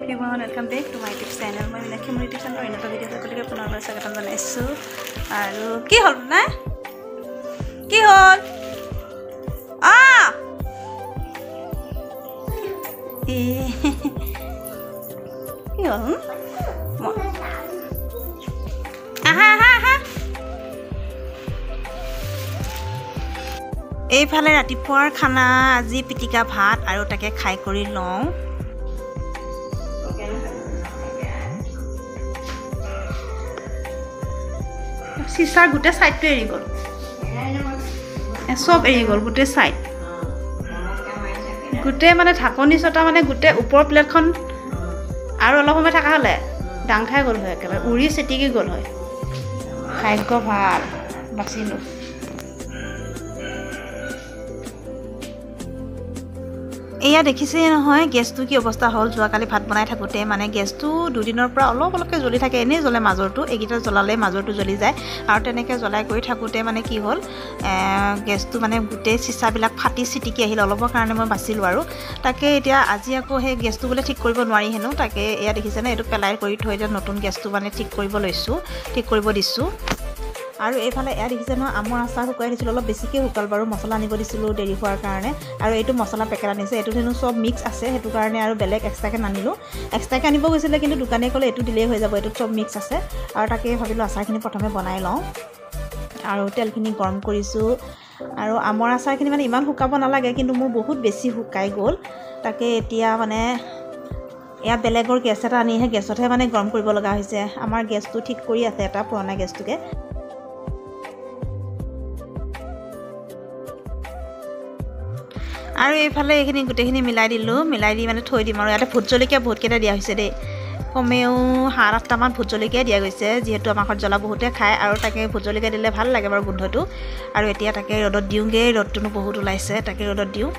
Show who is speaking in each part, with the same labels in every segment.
Speaker 1: everyone, welcome back to my YouTube channel. My name is YouTube channel. I am going to video ko punar swagatam janaisu. Aru ki hol na? Ki hol? Ah! Ki hol? Aha aha aha. এইফালে ৰাতিপুৱাৰ খানা আজি পিটিকা ভাত আৰু তাকে খাই কৰি লওঁ সিসাৰ গুটে সাইডটো এৰি গল সব এৰি গল গুটে সাইড গুটে মানে ঢাকনি ছটা মানে গুটে ওপৰ প্লেটখন আৰু অলপ সময় থাকা হলে ডাং খাই গল হয় একেবাৰে উৰি সেটিকি গল হয় ভাগ্য ভাল বাচিলো এয়া দেখিছে নহয় গেছটো কি অৱস্থা হল যোৱা কালি ভাত বনাই থাকোতে মানে গেছটো দুদিনৰ পৰা অলপকে জ্বলি থাকে এনে জ্বলে মাজৰটো এগিটা জ্বলালে মাজৰটো জ্বলি যায় আৰু তেনেকে জ্বলাই কৰি থাকোতে মানে কি হল গেছটো মানে গুটে সিসাবিলাক ফাটি সিটিকি আহিল অলপৰ কাৰণে মই বাচিলো আৰু তাকে এতিয়া আজি আকৌ হে গেছটো বলে ঠিক কৰিব নোৱাৰি হেনো তাকে এয়া দেখিছে না এটো পেলাই কৰি থৈ দিয়া নতুন গেছটো মানে ঠিক কৰিব লৈছো ঠিক কৰিব দিছো আৰু এইফালে এয়া দেখিছে ন আমৰ আচাৰ শুকাই দিছিল অলপ বেছিকৈ শুকাল বাৰু মছলা আনিব দিছিলোঁ দেৰি হোৱাৰ কাৰণে আৰু এইটো মছলা পেকেট আনিছে এইটো হেনো সব মিক্স আছে সেইটো কাৰণে আৰু বেলেগ এক্সট্ৰাকৈ নানিলোঁ এক্সট্ৰাকৈ আনিব গৈছিলে কিন্তু দোকানে ক'লে এইটো দিলেই হৈ যাব এইটো সব মিক্স আছে আৰু তাকে ভাবিলোঁ আচাৰখিনি প্ৰথমে বনাই লওঁ আৰু তেলখিনি গৰম কৰিছোঁ আৰু আমৰ আচাৰখিনি মানে ইমান শুকাব নালাগে কিন্তু মোৰ বহুত বেছি শুকাই গ'ল তাকে এতিয়া মানে এয়া বেলেগৰ গেছ এটা আনিহে গেছতহে মানে গৰম কৰিব লগা হৈছে আমাৰ গেছটো ঠিক কৰি আছে এটা পুৰণা গেছটোকে আৰু এইফালে এইখিনি গুটেখিনি মিলাই দিলোঁ মিলাই দি মানে থৈ দিম আৰু ইয়াতে ভোট জলকীয়া বহুত কেইটা দিয়া হৈছে দেই কমেও 7-8 মান ভোট জলকীয়া দিয়া গৈছে যিহেতু আমাৰ ঘৰত জ্বলা বহুতে খায় আৰু তাকে ভোট জলকীয়া দিলে ভাল লাগে বাৰু গোন্ধটো আৰু এতিয়া তাকে ৰ'দত দিওঁগে ৰ'দটোনো বহুত ওলাইছে তাকে ৰ'দত দিওঁ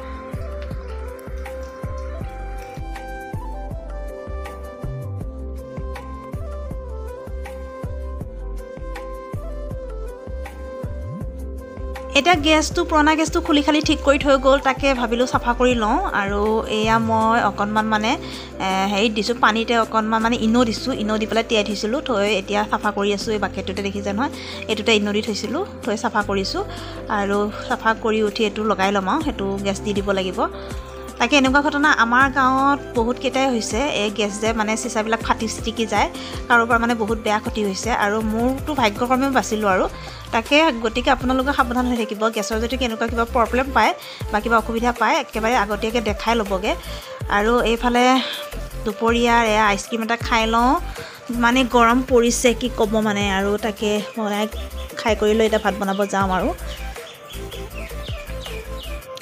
Speaker 1: এটা গেছটো পুৰণা গেছটো খুলি খালি ঠিক কৰি থৈ গ'ল তাকে ভাবিলোঁ চাফা কৰি লওঁ আৰু এয়া মই অকণমান মানে হেৰি দিছোঁ পানীতে অকণমান মানে ইনো দিছোঁ ইনো দি পেলাই তিয়াই থৈছিলোঁ থৈ এতিয়া চাফা কৰি আছোঁ এই বাকেটটোতে দেখিছে নহয় এইটোতে ইনো দি থৈছিলোঁ থৈ চাফা কৰিছোঁ আৰু চাফা কৰি উঠি এইটো লগাই ল'ম আৰু সেইটো গেছ দি দিব লাগিব তাকে এনেকুৱা ঘটনা আমাৰ গাঁৱত বহুত কেইটাই হৈছে এই গেছ যে মানে চিচাবিলাক ফাটি চিটিকি যায় কাৰোবাৰ মানে বহুত বেয়া ক্ষতি হৈছে আৰু মোৰটো ভাগ্যক্ৰমে বাচিলোঁ আৰু তাকে গতিকে আপোনালোকে সাৱধান হৈ থাকিব গেছৰ যদি কেনেকুৱা কিবা প্ৰব্লেম পায় বা কিবা অসুবিধা পায় একেবাৰে আগতীয়াকৈ দেখাই ল'বগে আৰু এইফালে দুপৰীয়াৰ এয়া আইচক্ৰীম এটা খাই লওঁ মানে গৰম পৰিছে কি ক'ব মানে আৰু তাকে বনাই খাই কৰি লৈ এতিয়া ভাত বনাব যাওঁ আৰু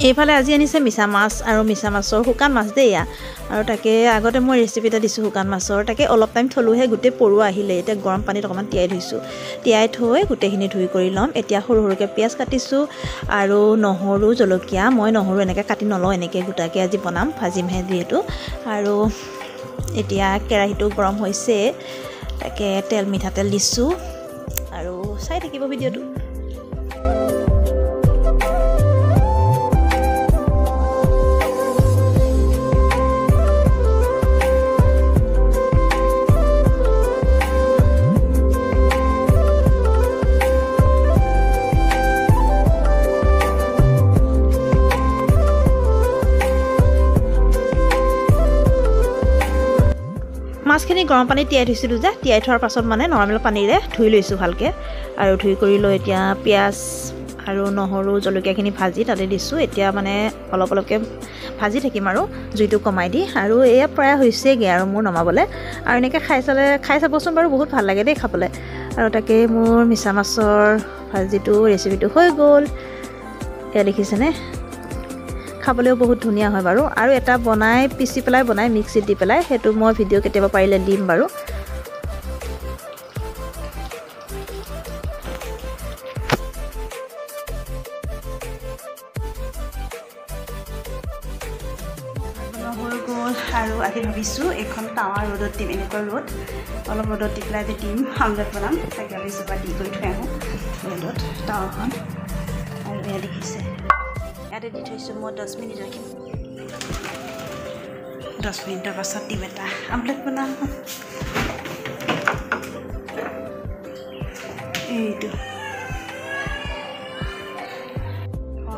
Speaker 1: এইফালে আজি আনিছে মিছা মাছ আৰু মিছা মাছৰ শুকান মাছ দেই এয়া আৰু তাকে আগতে মই ৰেচিপি এটা দিছোঁ শুকান মাছৰ তাকে অলপ টাইম থলোহে গোটেই পৰুৱা আহিলে এতিয়া গৰম পানীত অকণমান তিয়াই থৈছোঁ তিয়াই থৈ গোটেইখিনি ধুই কৰি ল'ম এতিয়া সৰু সৰুকৈ পিঁয়াজ কাটিছোঁ আৰু নহৰু জলকীয়া মই নহৰু এনেকৈ কাটি নলওঁ এনেকৈ গোটাকৈ আজি বনাম ভাজিমহে যিহেতু আৰু এতিয়া কেৰাহীটো গৰম হৈছে তাকে তেল মিঠাতেল দিছোঁ আৰু চাই থাকিব ভিডিঅ'টো মাছখিনি গৰম পানীত তিয়াই থৈছিলোঁ যে তিয়াই থোৱাৰ পাছত মানে নৰ্মেল পানীৰে ধুই লৈছোঁ ভালকৈ আৰু ধুই কৰি লৈ এতিয়া পিঁয়াজ আৰু নহৰু জলকীয়াখিনি ভাজি তাতে দিছোঁ এতিয়া মানে অলপ অলপকৈ ভাজি থাকিম আৰু জুইটো কমাই দি আৰু এয়া প্ৰায় হৈছেগৈ আৰু মোৰ নমাবলৈ আৰু এনেকৈ খাই চাবচোন বাৰু বহুত ভাল লাগে দেই খাবলৈ আৰু তাকে মোৰ মিছা মাছৰ ভাজিটো ৰেচিপিটো হৈ গ'ল এয়া দেখিছেনে খাবলৈও বহুত ধুনীয়া হয় বাৰু আৰু এটা বনাই পিচি পেলাই বনাই মিক্সিত দি পেলাই সেইটো মই ভিডিঅ' কেতিয়াবা পাৰিলে দিম বাৰু হৈ গ'ল আৰু আজি ভাবিছোঁ এখন টাৱা ৰ'দত দিম এনেকুৱা ৰ'দ অলপ ৰ'দত দি পেলাই আজি দিম আমলেট বনাম তাকে ভাবিছোঁ বা দি কৰি থৈ আহোঁ ৰ'দত টাৱাখন আৰু এয়া দেখিছে ইয়াতে দি থৈছোঁ মই 10 মিনিট ৰাখিম 10 মিনিটৰ পাছত ডিম এটা আমলেট বনাম এইটো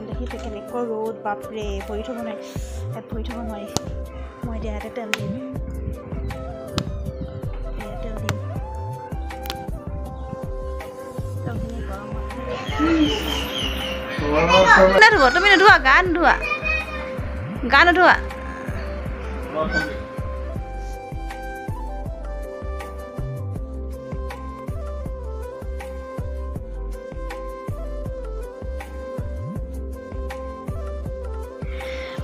Speaker 1: দেখিছে কেনেকৈ ৰ'দ বাপৰে ভৰি থ'ব নোৱাৰি ইয়াত ভৰি থ'ব নোৱাৰি মই এতিয়া ইয়াতে তেল দিম তুমি নোধোৱা গা নোধোৱা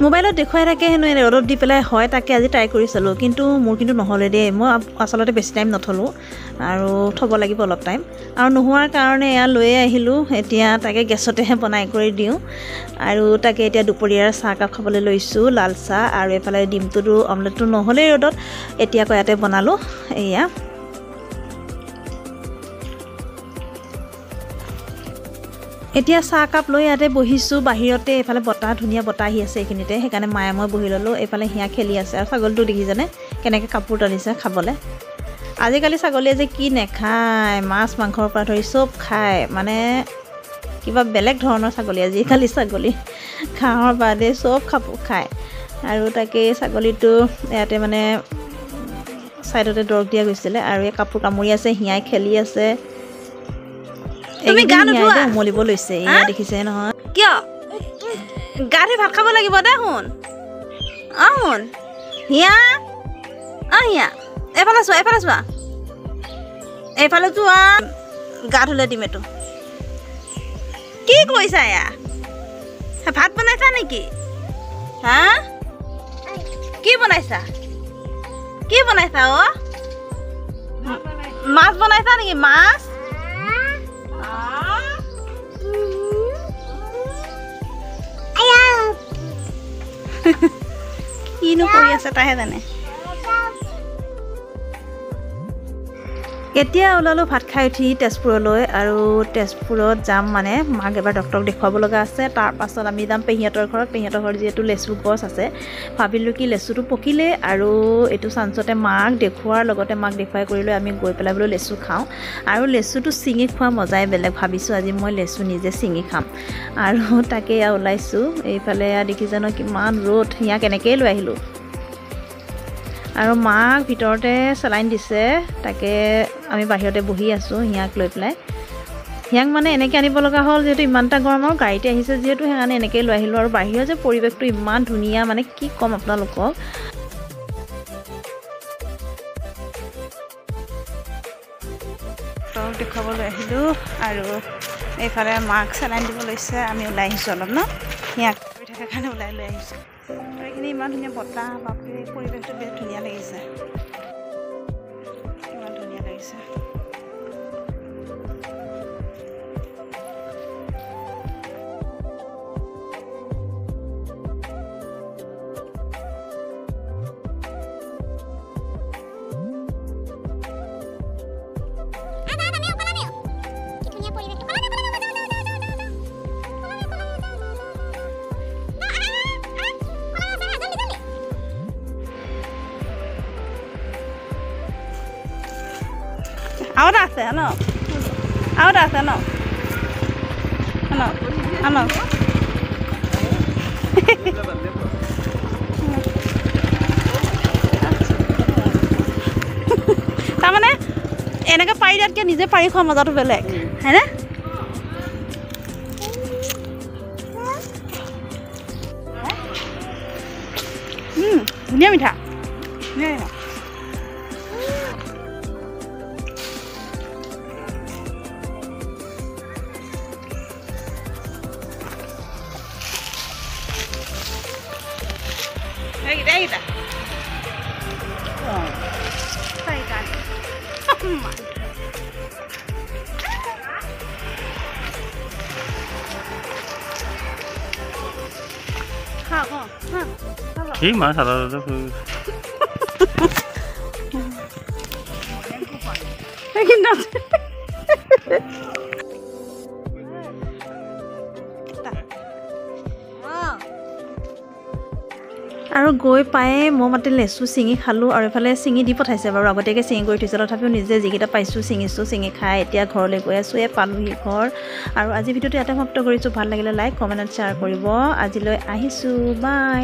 Speaker 1: মোবাইলত দেখুৱাই থাকে হেনো ৰ'দত দি পেলাই হয় তাকে আজি ট্ৰাই কৰি চালোঁ কিন্তু মোৰ কিন্তু নহ'লে দেই মই আচলতে বেছি টাইম নথলোঁ আৰু থ'ব লাগিব অলপ টাইম আৰু নোহোৱাৰ কাৰণে এয়া লৈয়ে আহিলোঁ এতিয়া তাকে গেছতেহে বনাই কৰি দিওঁ আৰু তাকে এতিয়া দুপৰীয়াৰ চাহকাপ খাবলৈ লৈছোঁ লাল চাহ আৰু এইফালে ডিমটোতো অমলেটটো নহ'লেই ৰ'দত এতিয়া আকৌ ইয়াতে বনালোঁ এয়া এতিয়া চাহকাপ লৈ ইয়াতে বহিছোঁ বাহিৰতে এইফালে বতাহ ধুনীয়া বতাহ আহি আছে এইখিনিতে সেইকাৰণে মায়ে মই বহি ল'লোঁ এইফালে হিয়া খেলি আছে আৰু ছাগলীটো দেখিছেনে কেনেকৈ কাপোৰ টানিছে খাবলৈ আজিকালি ছাগলীয়ে যে কি নেখায় মাছ মাংসৰ পৰা ধৰি চব খায় মানে কিবা বেলেগ ধৰণৰ ছাগলী আজিকালি ছাগলী ঘাঁহৰ বাদে চব খায় আৰু তাকে ছাগলীটো ইয়াতে মানে ছাইডতে দৰৱ দিয়া গৈছিলে আৰু এই কাপোৰ কামুৰি আছে হিয়াই খেলি আছে তুমি গা নোধোৱা উমলিব লৈছে এয়া দেখিছে নহয় কিয় গা ধুই ভাত খাব লাগিব দে শুন শুন হিয়া হিয়া এইফালে চোৱা এইফালে যোৱা গা ধুলে দিম এইটো কি কৰিছা এয়া ভাত বনাইছা নেকি হা কি বনাইছা মাছ বনাইছা নেকি মাছ কিনো কৰি আছে তাইহে জানে এতিয়া ওলালোঁ ভাত খাই উঠি তেজপুৰলৈ আৰু তেজপুৰত যাম মানে মাক এবাৰ ডক্টৰক দেখুৱাব লগা আছে তাৰপাছত আমি যাম পেহীহঁতৰ ঘৰত যিহেতু লেচু গছ আছে ভাবিলোঁ কি লেচুটো পকিলে আৰু এইটো চান্সতে মাক দেখুওৱাৰ লগতে মাক দেখুৱাই কৰি লৈ আমি গৈ পেলাই বোলো লেচু খাওঁ আৰু লেচুটো ছিঙি খোৱা মজাই বেলেগ ভাবিছোঁ আজি মই লেচু নিজে ছিঙি খাম আৰু তাকে এয়া ওলাইছোঁ এইফালে দেখিছে ন কিমান ৰ'দ হিয়া কেনেকৈ লৈ আহিলোঁ আৰু মাক ভিতৰতে চেলাইন দিছে তাকে আমি বাহিৰতে বহি আছোঁ হিয়াক লৈ পেলাই হিয়াক মানে এনেকৈ আনিব লগা হ'ল যিহেতু ইমানটা গৰম আৰু গাড়ীতে আহিছে যিহেতু সেইকাৰণে এনেকৈ লৈ আহিলোঁ আৰু বাহিৰৰ যে পৰিৱেশটো ইমান ধুনীয়া মানে কি ক'ম আপোনালোকক ডক্টৰক দেখুৱাবলৈ আহিলোঁ আৰু এইফালে মাক চেলাইন দিব লৈছে আমি ওলাই আহিছোঁ অলপ ন হিয়াক কৰি থকাৰ কাৰণে ওলাই লৈ আহিছোঁ আৰু এইখিনি ইমান ধুনীয়া বতাহ বাপৰে পৰিৱেশটো বেছ ধুনীয়া লাগিছে ইমান ধুনীয়া লাগিছে আৰু এটা আছে ন তাৰমানে এনেকৈ পাৰি দিয়াতকৈ নিজে পাৰি খোৱা মজাটো বেলেগ হয়নে ধুনীয়া মিঠা Đây đây cái
Speaker 2: Ý mà thật là
Speaker 1: cái nào আৰু গৈ পায়ে মই মাতে লেচু ছিঙি খালোঁ আৰু এইফালে ছিঙি দি পঠাইছে বাৰু আগতীয়াকৈ ছিঙি কৰি থৈছে তথাপিও নিজে যিকেইটা পাইছোঁ ছিঙি খাই এতিয়া ঘৰলৈ গৈ আছোঁ পালোহি ঘৰ আৰু আজি ভিডিঅ'টো ইয়াতে সমাপ্ত কৰিছোঁ ভাল লাগিলে লাইক কমেণ্ট শ্বেয়াৰ কৰিব আজিলৈ আহিছোঁ বাই